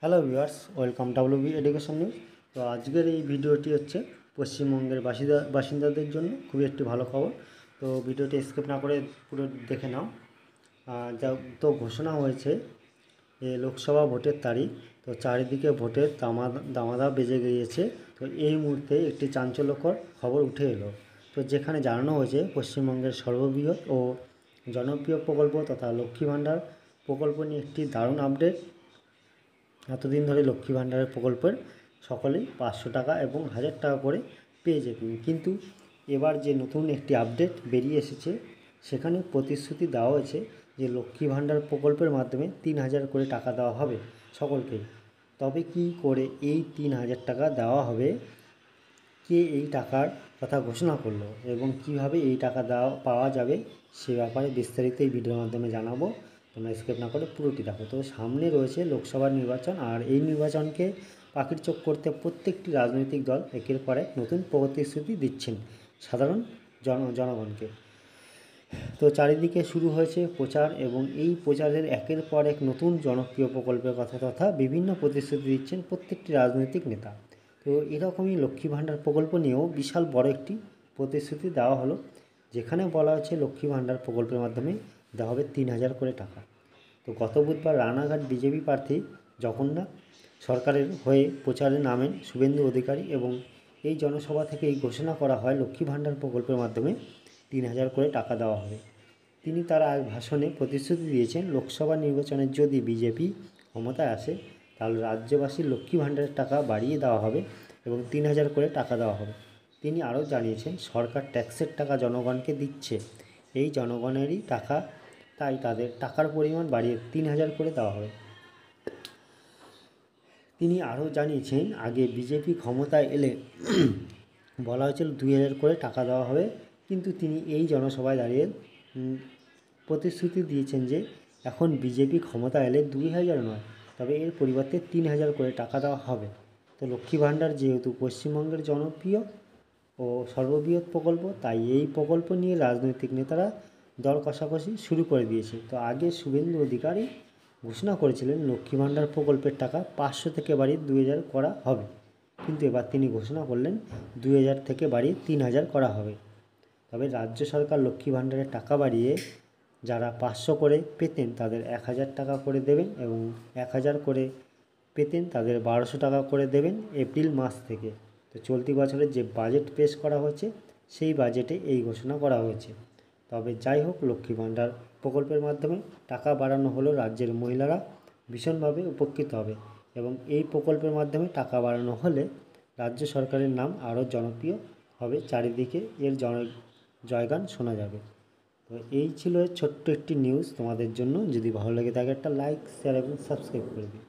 Hello viewers, welcome WB education news. তো আজকের এই ভিডিওটি হচ্ছে পশ্চিমবঙ্গের বাসিন্দাদের জন্য খুবই একটি ভালো খবর। তো ভিডিওটি স্কিপ না করে পুরো দেখে নাও। যা তো ঘোষণা হয়েছে লোকসভা ভোটের তারিখ। তো চারিদিকে ভোটের দামাদা বেজে গিয়েছে। তো এই মুহূর্তে একটি চাঞ্চল্যকর খবর উঠে এলো। তো যেখানে জানানো হয়েছে পশ্চিমবঙ্গের সর্ববৃহৎ ও জনপ্রিয় প্রকল্প তথা লক্ষ্মী ভাণ্ডার প্রকল্প নিয়ে একটি দারুণ আপডেট। এতদিন ধরে লক্ষ্মী ভাণ্ডারের প্রকল্পের সকলেই 500 টাকা এবং 1000 টাকা করে পেয়ে যেতেন, কিন্তু এবার যে নতুন একটি আপডেট বেরিয়ে এসেছে সেখানে প্রতিশ্রুতি দেওয়া হয়েছে যে লক্ষ্মী ভাণ্ডার প্রকল্পের মাধ্যমে 3000 করে টাকা দেওয়া হবে সকলকেই। তবে কি করে এই 3000 টাকা দেওয়া হবে, কে এই টাকার কথা ঘোষণা করলো এবং কিভাবে এই টাকা পাওয়া যাবে সে ব্যাপারে বিস্তারিত এই ভিডিওর মাধ্যমে জানাবো। তোমরা স্কিপ না করে পুরোটি দেখো। তো সামনে রয়েছে লোকসভার নির্বাচন, আর এই নির্বাচনকে পাখির চোখ করতে প্রত্যেকটি রাজনৈতিক দল একের পর এক নতুন প্রতিশ্রুতি দিচ্ছেন সাধারণ জনগণকে। তো চারিদিকে শুরু হয়েছে প্রচার এবং এই প্রচারের একের পর এক নতুন জনপ্রিয় প্রকল্পের কথা তথা বিভিন্ন প্রতিশ্রুতি দিচ্ছেন প্রত্যেকটি রাজনৈতিক নেতা। তো এরকমই লক্ষ্মী ভাণ্ডার প্রকল্প নিয়েও বিশাল বড় একটি প্রতিশ্রুতি দেওয়া হলো, যেখানে বলা হচ্ছে লক্ষ্মী ভাণ্ডার প্রকল্পের মাধ্যমে দেওয়া হবে 3000 করে টাকা। তো গত বুধবার রানাঘাট বিজেপি প্রার্থী জগন্নাথ সরকারের হয়ে প্রচারে নামেন শুভেন্দু অধিকারী এবং এই জনসভা থেকে এই ঘোষণা করা হয় লক্ষ্মী ভাণ্ডার প্রকল্পের মাধ্যমে 3000 করে টাকা দেওয়া হবে। তিনি তার এক ভাষণে প্রতিশ্রুতি দিয়েছেন লোকসভা নির্বাচনে যদি বিজেপি ক্ষমতায় আসে তাহলে রাজ্যবাসীর লক্ষ্মী ভাণ্ডারের টাকা বাড়িয়ে দেওয়া হবে এবং 3000 করে টাকা দেওয়া হবে। তিনি আরও জানিয়েছেন সরকার ট্যাক্সের টাকা জনগণকে দিচ্ছে, এই জনগণেরই টাকা, তাই তাদের টাকার পরিমাণ বাড়িয়ে 3000 করে দেওয়া হবে। তিনি আরও জানিয়েছেন আগে বিজেপি ক্ষমতায় এলে বলা হয়েছিল 2000 করে টাকা দেওয়া হবে, কিন্তু তিনি এই জনসভায় দাঁড়িয়ে প্রতিশ্রুতি দিয়েছেন যে এখন বিজেপি ক্ষমতা এলে 2000 নয়, তবে এর পরিবর্তে 3000 করে টাকা দেওয়া হবে। তো লক্ষ্মী ভাণ্ডার যেহেতু পশ্চিমবঙ্গের জনপ্রিয় ও সর্ববৃহৎ প্রকল্প, তাই এই প্রকল্প নিয়ে রাজনৈতিক নেতারা দর কষাকষি শুরু করে দিয়েছে। তো আগে শুভেন্দু অধিকারী ঘোষণা করেছিলেন লক্ষ্মী ভাণ্ডার প্রকল্পের টাকা 500 থেকে বাড়িয়ে 2000 করা হবে, কিন্তু এবার তিনি ঘোষণা করলেন 2000 থেকে বাড়িয়ে 3000 করা হবে। তবে রাজ্য সরকার লক্ষ্মী ভাণ্ডারের টাকা বাড়িয়ে যারা 500 করে পেতেন তাদের 1000 টাকা করে দেবেন এবং 1000 করে পেতেন তাদের 1200 টাকা করে দেবেন এপ্রিল মাস থেকে। তো চলতি বছরের যে বাজেট পেশ করা হয়েছে সেই বাজেটে এই ঘোষণা করা হয়েছে। তবে যাই হোক, লক্ষ্মী ভাণ্ডার প্রকল্পের মাধ্যমে টাকা বাড়ানো হলো রাজ্যের মহিলারা ভীষণভাবে উপকৃত হবে এবং এই প্রকল্পের মাধ্যমে টাকা বাড়ানো হলে রাজ্য সরকারের নাম আরও জনপ্রিয় হবে, চারিদিকে এর জয়গান শোনা যাবে। তো এই ছিল ছোট্ট একটি নিউজ তোমাদের জন্য। যদি ভালো লেগে থাকে একটা লাইক, শেয়ার এবং সাবস্ক্রাইব করে দিই।